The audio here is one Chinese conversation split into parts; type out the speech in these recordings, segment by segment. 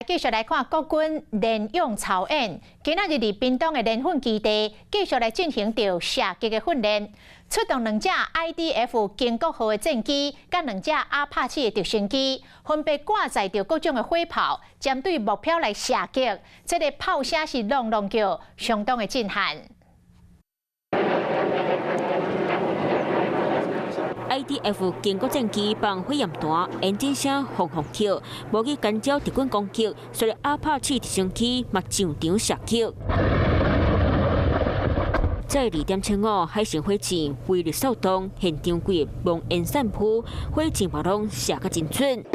继续来看国军联勇操演，今仔日伫屏东的联训基地继续来进行着射击的训练，出动2架 IDF 建国号的战机，甲2架阿帕奇的直升机，分别挂载着各种的火炮，针对目标来射击。这个炮声是隆隆叫，相当的震撼。 IDF 建国战机放火焰弹，引擎声轰轰叫，无去干扰敌军攻击，随着阿帕奇直升机嘛上场射击。在2点5海神火箭威力扫动，现场几个冒烟散布，火箭炮拢射甲真准。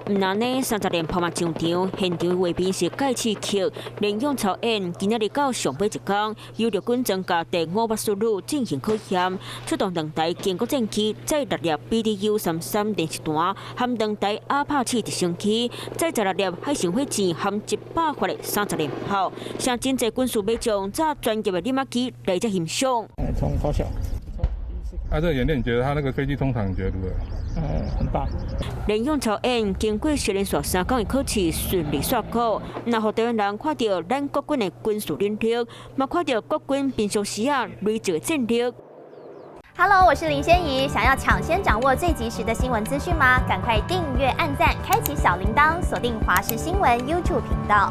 唔但呢，30连炮嘛上场，现场画面是盖刺曲联勇操演。今仔日到上尾一天，由陆军增加第5速旅进行考验，出动2台建国战机，再6粒 BDU-33电视弹，含2台阿帕奇直升机，再16粒海神火箭，含100发的30连炮，向真济军事马将炸专业的立马机来只欣赏。从高校。这个演练，你觉得他那个飞机通常你觉得如何？很棒。联勇操演经过训练线3天的考试顺利煞过，那互台湾人看到咱国军的军事能力，嘛看到国军平常时累积的战力。Hello， 我是林仙怡，想要抢先掌握最及时的新闻资讯吗？赶快订阅、按赞、开启小铃铛，锁定华视新闻 YouTube 频道。